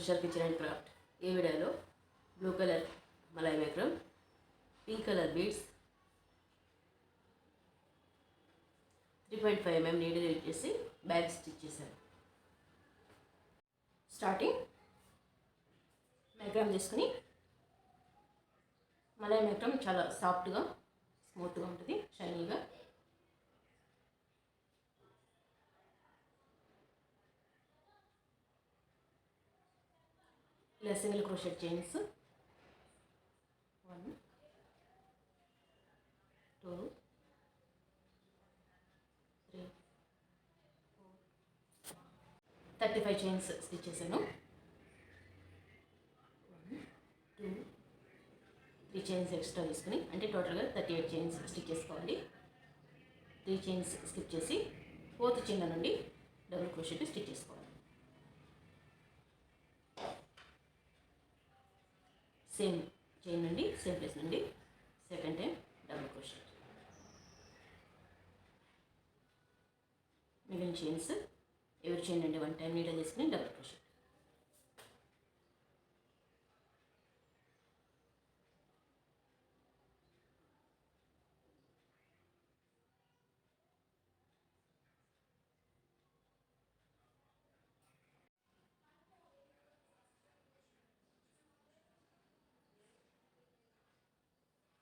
Mister kitchen and craft. ఈ వీడియోలో blue colour మలై macrame, pink colour beads, 3.5 mm needle use చేసి bag stitch చేశాను. స్టార్టింగ్ మేక్రమ్ తీసుకుని, మలై మేక్రమ్ చాలా సాఫ్ట్గా స్మూత్గా ఉంటుంది, షైనీగా. ఇలా single crochet chains 1 2 3 4 35 chains stitch చేశాను. 1 2 3 చైన్స్ ఎక్స్ట్రా తీసుకుని, అంటే టోటల్గా 38 చైన్స్ స్టిచ్ చేసుకోవాలి. 3 చైన్స్ స్కిప్ చేసి 4th చైన్ నుండి డబుల్ క్రోషెట్ స్టిచ్ చేసుకోవాలి. సేమ్ చైన్ నుండి, సేమ్ ప్లేస్ నుండి సెకండ్ టైం డబుల్ క్రోషెట్. మిగిలిన చైన్స్ ఎవరి చైన్ నుండి 1 టైం నీడల్ తీసుకుని డబుల్ క్రోషెట్.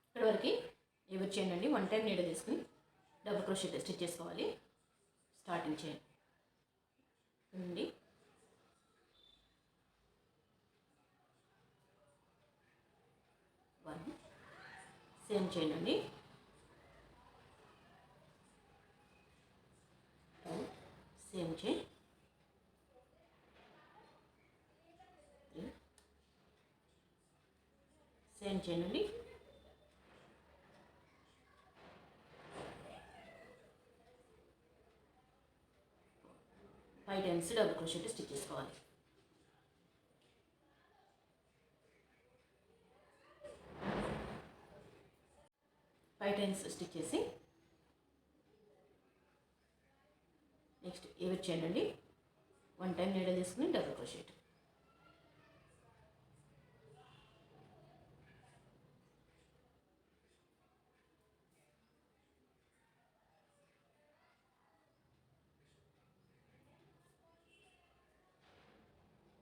ఇక్కడ వరకు ఎవరి చైన్ నుండి 1 టైం నీడల్ తీసుకుని డబుల్ క్రోషెట్ స్టిచ్ చేసుకోవాలి. స్టార్టింగ్ చైన్ నుండి వన్, సేమ్ చైన్ నుండి 2, సేమ్ చైన్ 3, సేమ్ చైన్ నుండి 5 టైమ్స్ డబుల్ క్రోషెట్ స్టిచ్ చేసుకోవాలి. ఫైవ్ టైమ్స్ స్టిచ్ చేసి నెక్స్ట్ ఎవరి చైన్ నుండి 1 టైం నీడల్ తీసుకుని డబుల్ క్రోషెట్.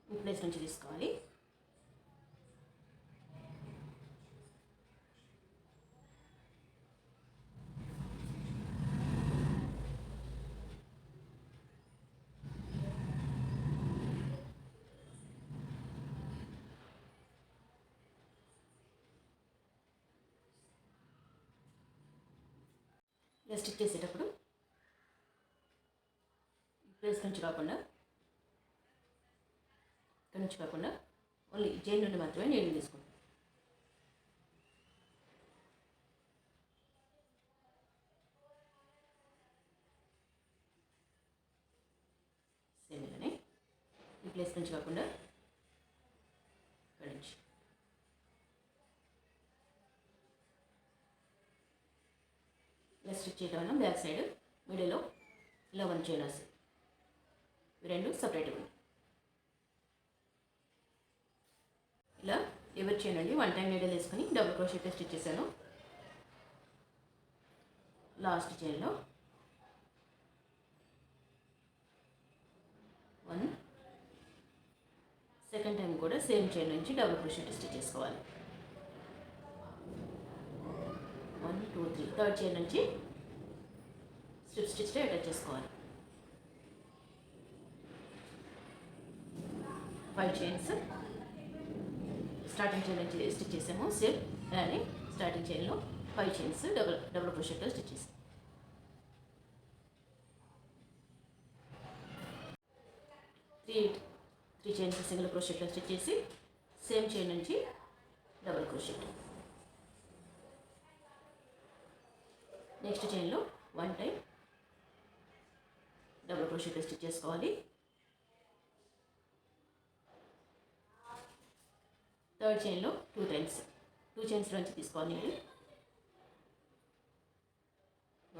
ఈ ప్లేస్ నుంచి తీసుకోవాలి. ఇలా స్టిచ్ చేసేటప్పుడు ప్లేస్ నుంచి కాకుండా, ఇక్కడ నుంచి కాకుండా ఓన్లీ చైన్ నుండి మాత్రమే నీడిల్ తీసుకుంటాం. సేమ్ ఇలానే ఈ ప్లేస్ నుంచి కాకుండా ఇక్కడ నుంచి ఇలా స్టిచ్ చేయడం వల్ల బ్యాక్ సైడ్ మిడిల్లో ఇలా 1 చైన్ వస్తుంది. ఇవి రెండు సపరేట్గా ఉన్నాయి. ఇలా ఎవరి చైన్ నుండి 1 టైం నీడల్ వేసుకొని డబుల్ క్రోషెట్ స్టిచ్ చేశాను. లాస్ట్ చైన్లో 1, సెకండ్ టైం కూడా సేమ్ చైన్ నుంచి డబుల్ క్రోషెట్ స్టిచ్ చేసుకోవాలి. 1 2 3 థర్డ్ చైన్ నుంచి స్ట్రిప్ స్టిచ్తో అటాచ్ చేసుకోవాలి. 5 చైన్స్ స్టార్టింగ్ చైన్ నుంచి స్టిచ్ చేసాము. సేమ్ అలానే స్టార్టింగ్ చైన్లో 5 చైన్స్ డబుల్ క్రోషెట్తో స్టిచ్ చేసాము. 3 చైన్స్ సింగిల్ క్రోషెట్లో స్టిచ్ చేసి సేమ్ చైన్ నుంచి డబుల్ క్రోషెట్. నెక్స్ట్ చైన్లో 1 టైం డబుల్ క్రోషెట్ స్టిచ్ చేసుకోవాలి. థర్డ్ చైన్లో 2 టైమ్స్, 2 చైన్స్ నుంచి తీసుకోవాలి.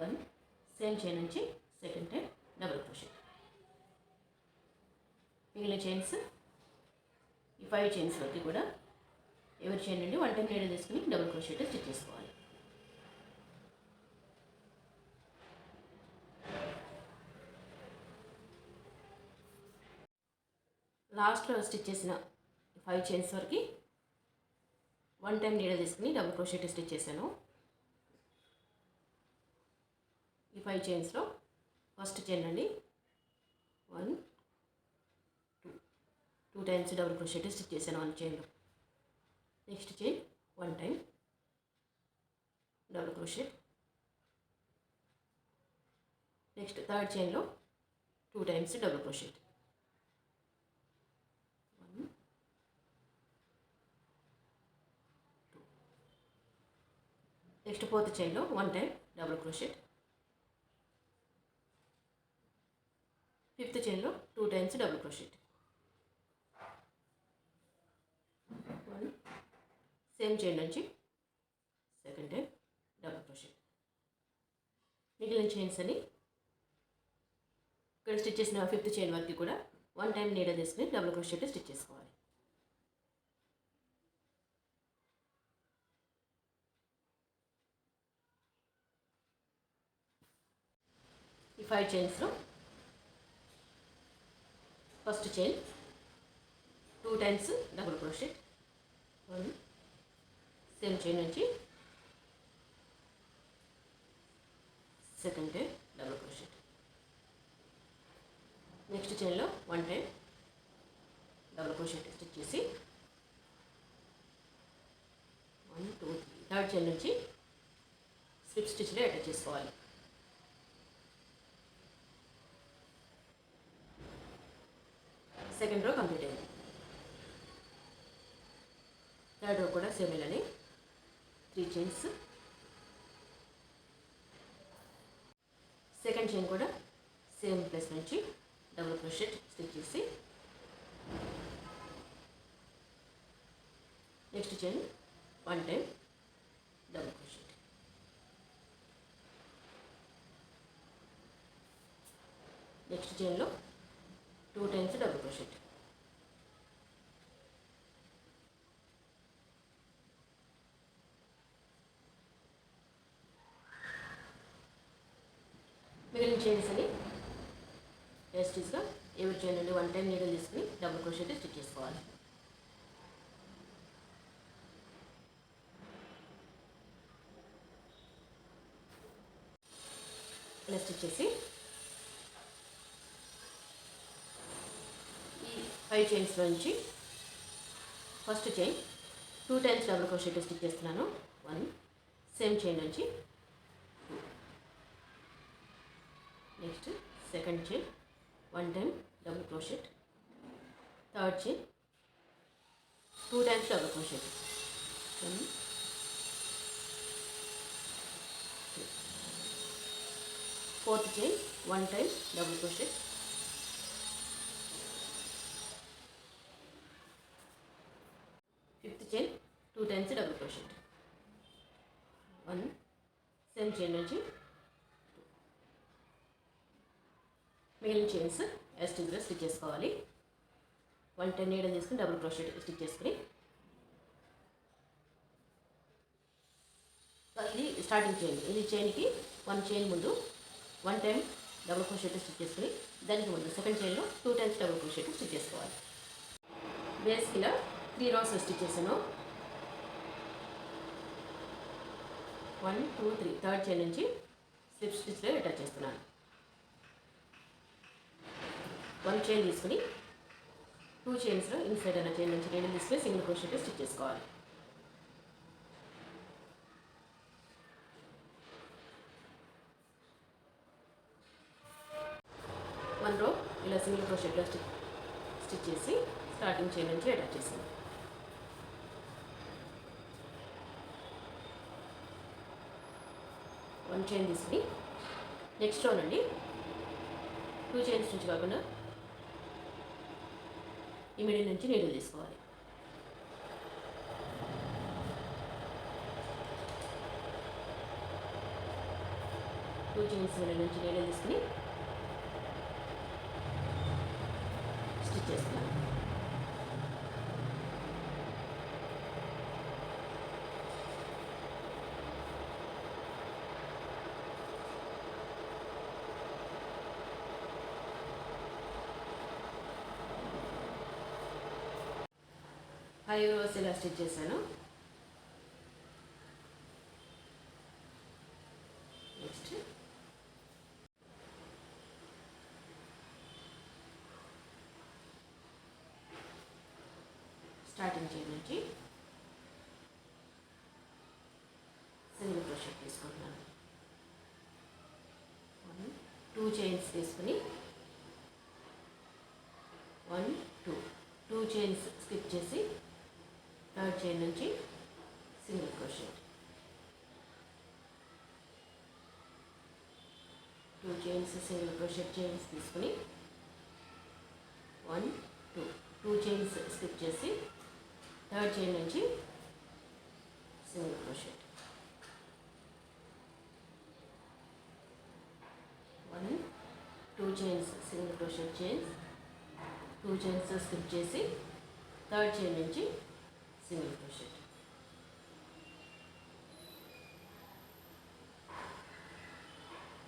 1, సేమ్ చైన్ నుంచి సెకండ్ టైం డబుల్ క్రోషెట్. మిగిలిన చైన్స్ ఈ 5 చైన్స్ వరకు కూడా ఎవరి చైన్ నుండి 1 టైం నీడల్ తీసుకుని డబుల్ క్రోషెట్ స్టిచ్ చేసుకోవాలి. లాస్ట్లో స్టిచ్ చేసిన 5 చైన్స్ వరకు 1 టైం నీడల్ తీసుకుని డబుల్ క్రోషెట్ స్టిచ్ చేశాను. ఈ 5 చైన్స్లో ఫస్ట్ చైన్ అండి 1 2 టైమ్స్ డబుల్ క్రోషెట్ స్టిచ్ చేశాను 1 చైన్లో. Next chain 1 time double crochet. Next third చైన్లో 2 times double crochet. Next fourth చైన్లో 1 టైం డబుల్ క్రోషెట్. ఫిఫ్త్ చైన్లో 2 times double crochet. Same chain నుంచి సెకండ్ టైం డబుల్ క్రోషెట్. మిగిలిన chains అని ఇక్కడ స్టిచ్ చేసిన ఫిఫ్త్ చైన్ వరకు కూడా 1 టైం నీడల్ తీసుకుని డబుల్ క్రోషెట్ స్టిచ్ చేసుకోవాలి. ఈ 5 చైన్స్లో first chain 2 times double crochet. 1 same chain నుంచి second time double crochet. Next చైన్లో 1 టైం డబుల్ క్రోషెట్ స్టిచ్ చేసి 1 2 3 థర్డ్ చైన్ నుంచి స్లిప్ స్టిచ్లో అటాచ్ చేసుకోవాలి. సెకండ్ రో కంప్లీట్ అయింది. థర్డ్ రో కూడా సేమ్ ఇలానే 3 చైన్స్. సెకండ్ చైన్ కూడా సేమ్ ప్లేస్ నుంచి డబుల్ క్రోషెట్ స్టిచ్ చేసి next chain 1 time double crochet. Next చైన్లో 2 టైమ్స్ డబుల్ క్రోషెట్. మిగిలిన చైన్స్ అని వేస్టీస్గా ఎవరి చైన్ నుండి 1 టైం నీడల్ తీసుకుని డబుల్ క్రోషెట్ స్టిచ్ చేసుకోవాలి. ఇలా స్టిచ్ చేసి ఈ 5 చైన్స్లో నుంచి first chain 2 times double crochet stitch చేస్తున్నాను. 1 సేమ్ చైన్ నుంచి 2. Next second chain 1 time double crochet. Third chain 2 times double crochet. 1 2. Fourth chain 1 time double crochet. Fifth chain 2 times double crochet. 1 same chain నుంచి మిగిలిన chains యాస్టీజ్గా stitch చేసుకోవాలి. 1 time needle తీసుకుని double crochet stitch చేసుకుని ఇది starting chain. ఇది చైన్కి 1 chain ముందు 1 time double crochet stitch చేసుకుని దానికి ముందు సెకండ్ చైన్లో 2 టైమ్స్ డబుల్ క్రోషెట్ స్టిచ్ చేసుకోవాలి. బేస్కి ఇలా 3 rows స్టిచ్ చేశాను. 1 2 3 థర్డ్ చైన్ నుంచి స్లిప్ స్టిచ్లో అటాచ్ చేస్తున్నాను. 1 చైన్ తీసుకుని 2 చైన్స్లో ఇన్సైడ్ అన్న చైన్ నుంచి నీడల్ తీసుకుని సింగిల్ క్రోషెట్ స్టిచ్ చేసుకోవాలి. వన్ రో ఇలా సింగిల్ క్రోషెట్లో స్టిచ్ చేసి స్టార్టింగ్ చైన్ నుంచి అటాచ్ చేసాను. వన్ చైన్ తీసుకుని నెక్స్ట్ రో నుండి 2 చైన్స్ నుంచి కాకుండా ఈ మిడిల్ నుంచి నీడల్ తీసుకోవాలి. టూ చైన్స్ మిడిల్ నుంచి నీడల్ తీసుకుని స్టిచ్ చేస్తున్నాను. 5 rows ఇలా స్టిచ్ చేశాను. నెక్స్ట్ స్టార్టింగ్ చైన్ నుంచి సింగిల్ క్రోషెట్ తీసుకుంటున్నాను. 2 చైన్స్ తీసుకుని 1 2 చైన్స్ స్కిప్ చేసి థర్డ్ చైన్ నుంచి single crochet. 2 chains single crochet chains తీసుకుని 1 2 చైన్స్ స్కిప్ చేసి థర్డ్ చైన్ నుంచి single crochet. 1 2 chains single crochet chains 2 chains skip చేసి థర్డ్ చైన్ నుంచి సింగిల్ క్రోషెట్.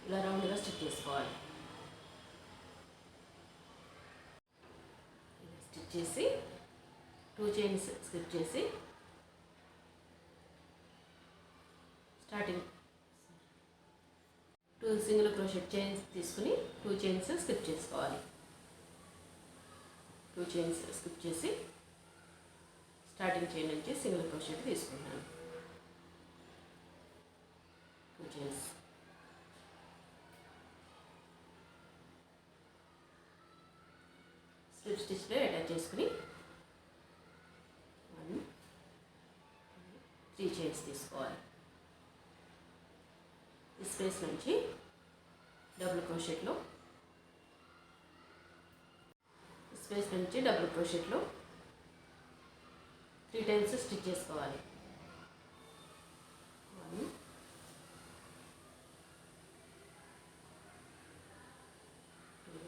ఇలా రౌండ్గా స్టిచ్ చేసుకోవాలి. ఇలా స్టిచ్ చేసి 2 చైన్స్ స్కిప్ చేసి స్టార్టింగ్ 2 సింగిల్ క్రోషెట్ చైన్స్ తీసుకుని 2 చైన్స్ స్కిప్ చేసుకోవాలి. 2 చైన్స్ స్కిప్ చేసి స్టార్టింగ్ చైన్ నుంచి సింగిల్ క్రోషెట్ తీసుకుంటాను. 2 చైన్స్ స్లిప్ స్టిచ్లో అటాచ్ చేసుకుని 1 3 చైన్స్ తీసుకోవాలి. ఈ స్పేస్ నుంచి డబుల్ క్రోషెట్లో 3 టైమ్స్ స్టిచ్ చేసుకోవాలి. 1 2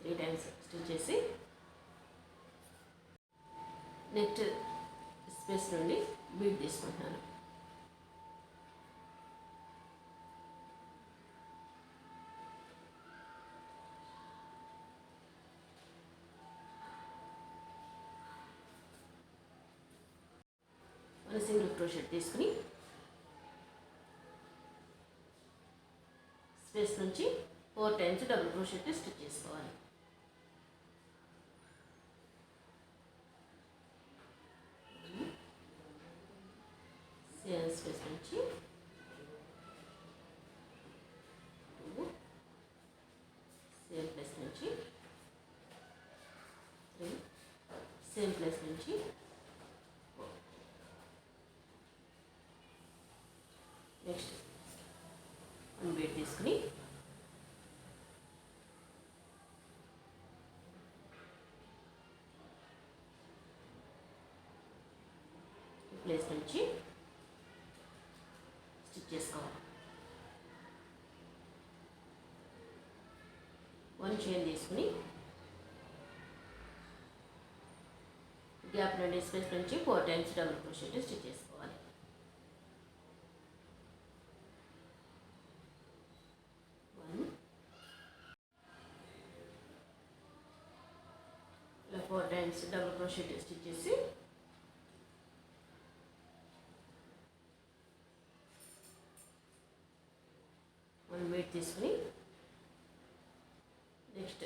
3 టైమ్స్ స్టిచ్ చేసి నెక్స్ట్ స్పేస్ నుండి బీట్ తీసుకుంటున్నాను. సింగిల్ క్రోషెట్ తీసుకుని స్పేస్ నుంచి 4 టైమ్స్ డబుల్ క్రోషెట్ స్టిచ్ చేసుకోవాలి. సేమ్ స్పేస్ నుంచి 2 సేమ్ ప్లేస్ నుంచి 3 సేమ్ ప్లేస్ నుంచి 4. నెక్స్ట్ 1 బీట్ తీసుకుని ప్లేస్ నుంచి స్టిచ్ చేసుకోవాలి. 1 చైన్ తీసుకుని గ్యాప్ నుండి స్పేస్ నుంచి 4 టైమ్స్ డబుల్ క్రోషెట్ స్టిచ్ చేసుకోవాలి. 1 ఇలా 4 టైమ్స్ డబుల్ క్రోషెట్ స్టిచ్ చేసి వెయిట్ తీసుకుని నెక్స్ట్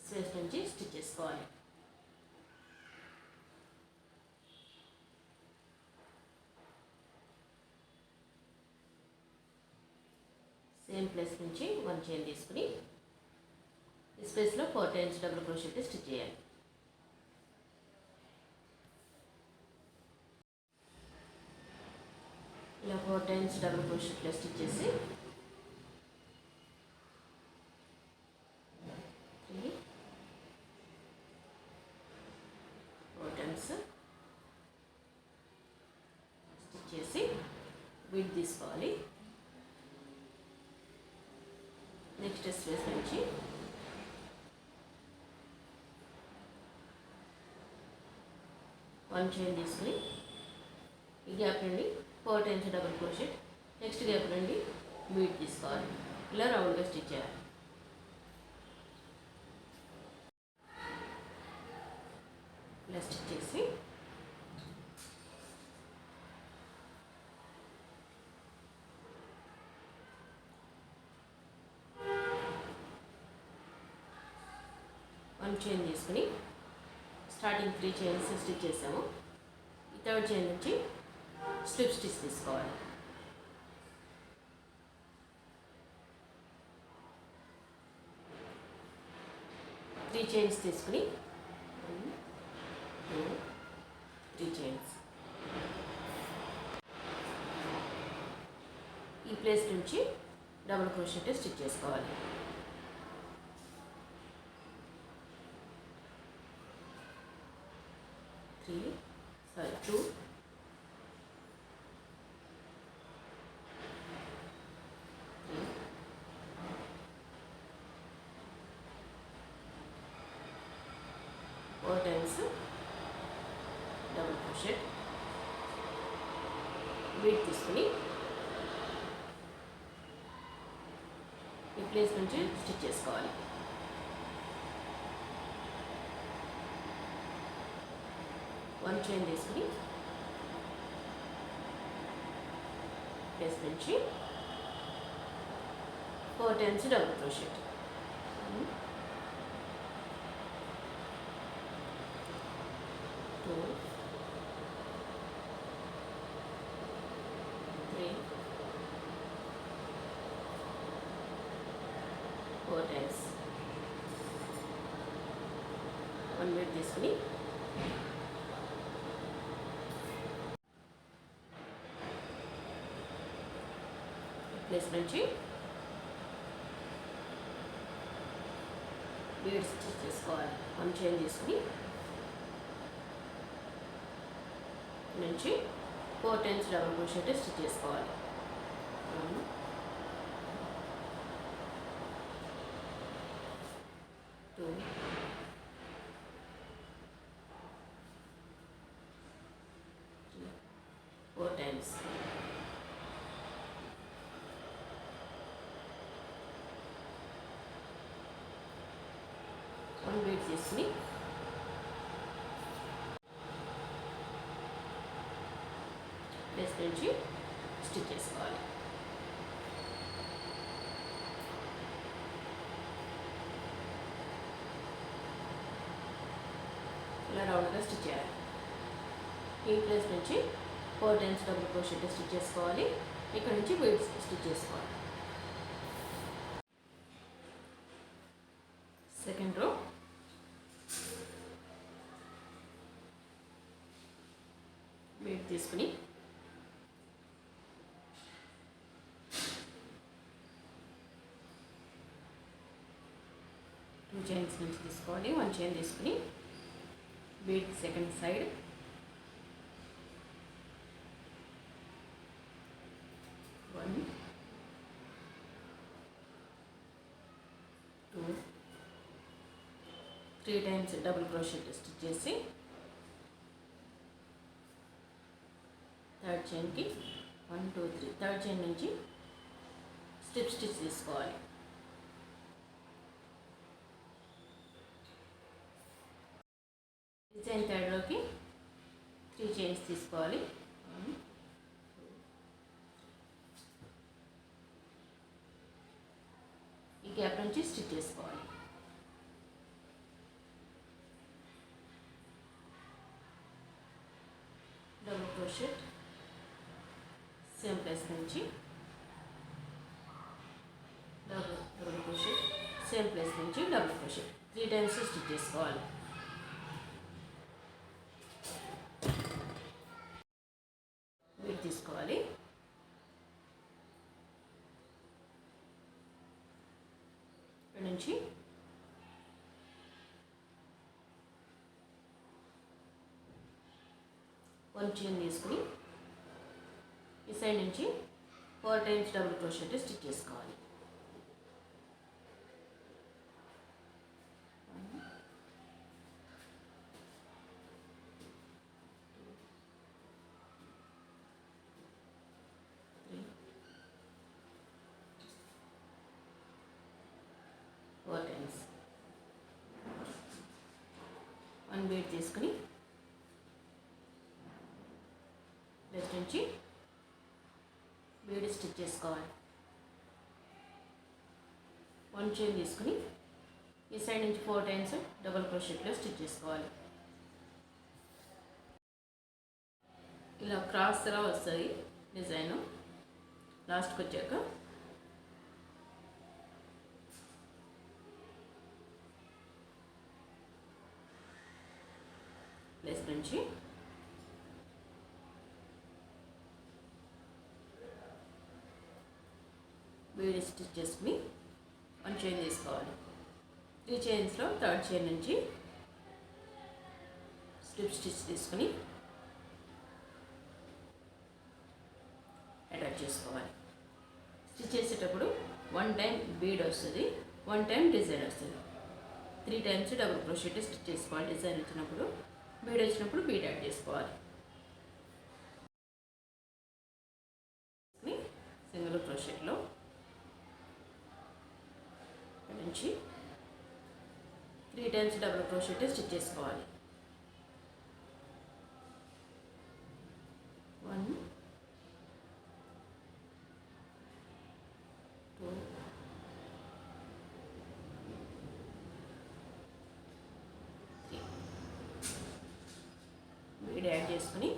స్పేస్ నుంచి స్టిచ్ చేసుకోవాలి. సేమ్ ప్లేస్ నుంచి 1 చైన్ తీసుకుని ఈ స్పేస్లో 4 టైమ్స్ డబుల్ క్రోషెట్ స్టిచ్ చేయాలి. ఇలా 4 టైమ్స్ డబుల్ క్రోషెట్లో స్టిచ్ చేసి 4 టైమ్స్ స్టిచ్ చేసి బీట్ తీసుకోవాలి. నెక్స్ట్ స్పేస్ నుంచి 1 చైన్ తీసుకుని ఈ గ్యాప్ నుండి 4 times double crochet next gap నుండి బీట్ తీసుకోవాలి. ఇలా రౌండ్గా స్టిచ్ చేయాలి. ఇలా స్టిచ్ చేసి వన్ చైన్ తీసుకుని స్టార్టింగ్ 3 చైన్స్ స్టిచ్ చేసాము. ఈ థర్డ్ చైన్ నుంచి స్లిప్ స్టిచ్ తీసుకోవాలి. 3 చైన్స్ తీసుకుని 1 2 3 చైన్స్ ఈ ప్లేస్ నుంచి డబుల్ క్రోషెట్ స్టిచ్ చేసుకోవాలి. 2 4 times డబుల్ క్రోషెట్ బీడ్ తీసుకుని ఈ ప్లేస్ నుంచి స్టిచ్ చేసుకోవాలి. వన్ చైన్ తీసుకుని ప్లేస్ నుంచి 4 times double crochet. 2 3 4 times one bead తీసుకుని ప్లేస్ నుంచి బీడ్ స్టిచ్ చేసుకోవాలి. వన్ చైన్ తీసుకుని నుంచి 4 times డబుల్ క్రోషెట్ స్టిచ్ చేసుకోవాలి. 1 2 3 4 times వన్ బీడ్ తీసుకుని ప్లేస్ నుంచి స్టిచ్ చేసుకోవాలి. ఇలా రౌండ్గా స్టిచ్ చేయాలి. ఈ ప్లేస్ నుంచి 4 times డబుల్ క్రోషెట్ స్టిచ్ చేసుకోవాలి. ఇక్కడ నుంచి బీడ్స్ స్టిచ్ చేసుకోవాలి. సెకండ్ రో బీడ్ తీసుకుని టూ చైన్స్ నుంచి తీసుకోవాలి. వన్ చైన్ తీసుకుని bead second side one 2 3 times double crochet stitch చేసి థర్డ్ చైన్కి 1 2 3 థర్డ్ చైన్ నుంచి స్ట్రిప్ స్టిచ్ తీసుకోవాలి. డిజైన్ థర్డ్ రోకి 3 చైన్స్ తీసుకోవాలి. 1 2 ఈ గ్యాప్ నుంచి స్టిచ్ చేసుకోవాలి. డబుల్ క్రోషెట్ సేమ్ ప్లేస్ నుంచి డబుల్ క్రోషెట్ సేమ్ ప్లేస్ నుంచి డబుల్ క్రోషెట్ 3 times స్టిచ్ చేసుకోవాలి. వీట్ తీసుకోవాలి. ఇక్కడ నుంచి వన్ చైన్ తీసుకుని ఈ సైడ్ నుంచి 4 times డబుల్ క్రోషెట్ స్టిచ్ చేసుకోవాలి. బీడ్ తీసుకుని నెక్స్ట్ నుంచి బీడ్ స్టిచ్ చేసుకోవాలి. 1 చైన్ తీసుకుని ఈ సైడ్ నుంచి 4 టైమ్స్ డబుల్ క్రోషెట్లో స్టిచ్ చేసుకోవాలి. ఇలా క్రాస్గా వస్తుంది డిజైను. లాస్ట్కి వచ్చాక ప్లేస్ నుంచి బీడ్ స్టిచ్ చేసుకుని 1 చైన్ తీసుకోవాలి. 3 చైన్స్లో 3rd చైన్ నుంచి స్ట్రిప్ స్టిచ్ తీసుకుని అటాచ్ చేసుకోవాలి. స్టిచ్ చేసేటప్పుడు 1 టైం బీడ్ వస్తుంది, 1 టైం డిజైన్ వస్తుంది. 3 టైమ్స్ డబుల్ క్రోషెట్ స్టిచ్ చేసుకోవాలి. డిజైన్ వచ్చినప్పుడు, బీడ్ వచ్చినప్పుడు బీడ్ యాడ్ చేసుకోవాలి. సింగిల్ క్రోషెట్లో నుంచి 3 టైమ్స్ డబుల్ క్రోషెట్ స్టిచ్ చేసుకోవాలి. 1 2 3 బీడ్ యాడ్ చేసుకుని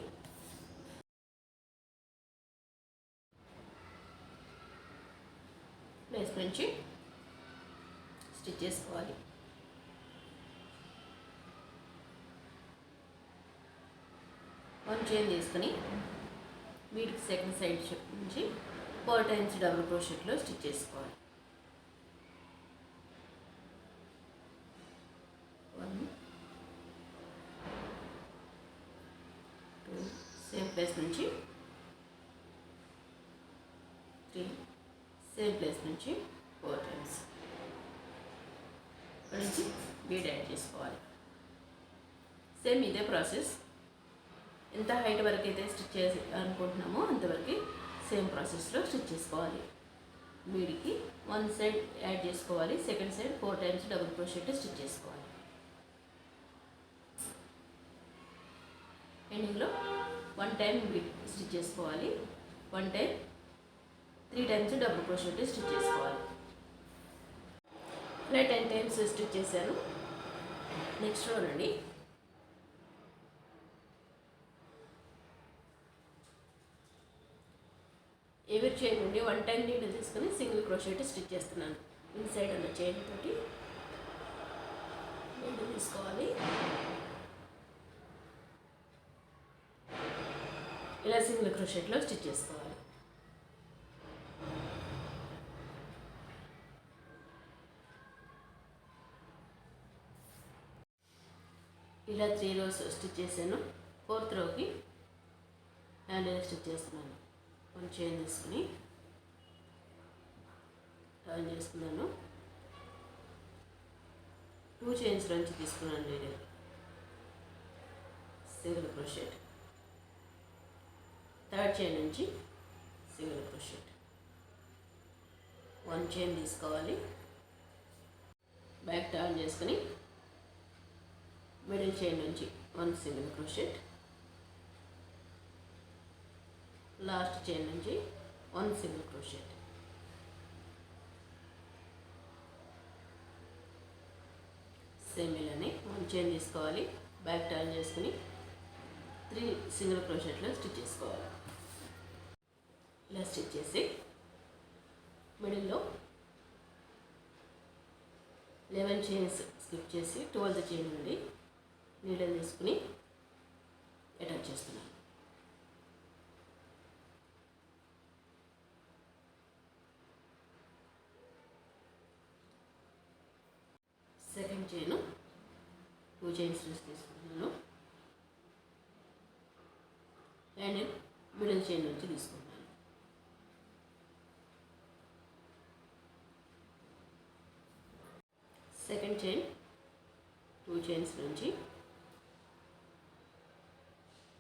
ప్లేస్ నుంచి స్టిచ్ చేసుకోవాలి. 1 చైన్ తీసుకుని బీడ్కి సెకండ్ సైడ్ నుంచి 4 టైమ్స్ డబుల్ క్రోషెట్లో స్టిచ్ చేసుకోవాలి. 1 2 సేమ్ ప్లేస్ నుంచి 3 సేమ్ ప్లేస్ నుంచి 4 టైమ్స్ ఇక్కడ నుంచి బీడ్ యాడ్ చేసుకోవాలి. సేమ్ ఇదే ప్రాసెస్. ఎంత హైట్ వరకు అయితే స్టిచ్ చేసి అనుకుంటున్నామో అంతవరకు సేమ్ ప్రాసెస్లో స్టిచ్ చేసుకోవాలి. బీడ్కి 1 సైడ్ యాడ్ చేసుకోవాలి, second side 4 times double crochet stitch చేసుకోవాలి. ఎండింగ్లో 1 టైం బీడ్ స్టిచ్ చేసుకోవాలి, 1 time 3 times double crochet stitch చేసుకోవాలి. ఇలా 10 టైమ్స్ స్టిచ్ చేశాను. నెక్స్ట్ రో నుండి ఎవరి చైన్ నుండి 1 టైం నీడిల్ తీసుకుని సింగిల్ క్రోషెట్ స్టిచ్ చేస్తున్నాను. ఇన్సైడ్ ఉన్న చైన్ తోటి నీడిల్ తీసుకోవాలి. ఇలా సింగిల్ క్రోషెట్లో స్టిచ్ చేసుకోవాలి. ఇలా 3 రోస్ స్టిచ్ చేశాను. 4th రోకి హ్యాండిల్ స్టిచ్ చేస్తున్నాను. 1 చైన్ తీసుకుని టర్న్ చేసుకున్నాను. 2 చైన్స్ నుంచి తీసుకున్నాను needle, single crochet. 3rd chain నుంచి సింగిల్ క్రోషెట్. 1 చైన్ తీసుకోవాలి, బ్యాక్ టర్న్ చేసుకుని మిడిల్ చైన్ నుంచి 1 సింగిల్ క్రోషెట్, లాస్ట్ చైన్ నుంచి 1 సింగిల్ క్రోషెట్. సేమ్ ఇలానే 1 చైన్ తీసుకోవాలి, బ్యాక్ టర్న్ చేసుకుని 3 సింగిల్ క్రోషెట్లో స్టిచ్ చేసుకోవాలి. ఇలా స్టిచ్ చేసి మిడిల్లో 11 చైన్స్ స్కిప్ చేసి 12th చైన్ నుండి నీడల్ తీసుకుని అటాచ్ చేస్తున్నాను. సెకండ్ చైన్ 2 చైన్స్ తీసుకుంటున్నాను అండ్ మిడిల్ చైన్ నుంచి తీసుకుంటున్నాను. సెకండ్ చైన్ 2 చైన్స్ నుంచి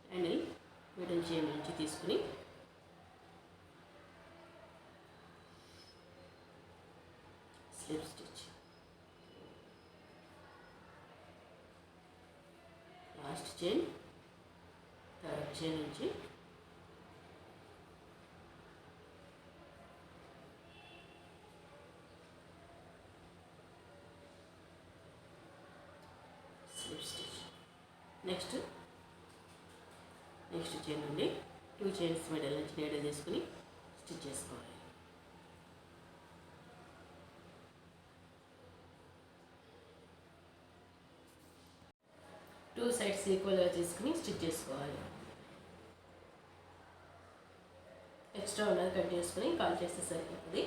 హ్యాండిల్ మిడిల్ చైన్ నుంచి తీసుకుని స్లిప్ స్టిచ్. చైన్ నుంచి స్లిప్ స్టిచ్. నెక్స్ట్ చైన్ నుండి 2 చైన్స్ మిడిల్ నుంచి నీడల్ తీసుకుని స్టిచ్ చేసుకోవాలి. 2 సైడ్స్ ఈక్వల్గా తీసుకుని స్టిచ్ చేసుకోవాలి. ఎక్స్ట్రా ఉన్నది కట్ చేసుకుని కాల్ చేస్తే సరిపోతుంది.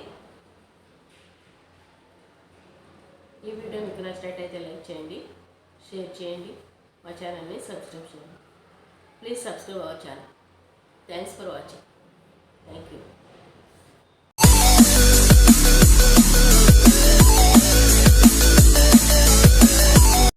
ఈ వీడియో మీకు నచ్చినట్టయితే లైక్ చేయండి, షేర్ చేయండి, మా ఛానల్ని సబ్స్క్రైబ్ చేయండి. Please subscribe our channel. Thanks for watching. Thank you.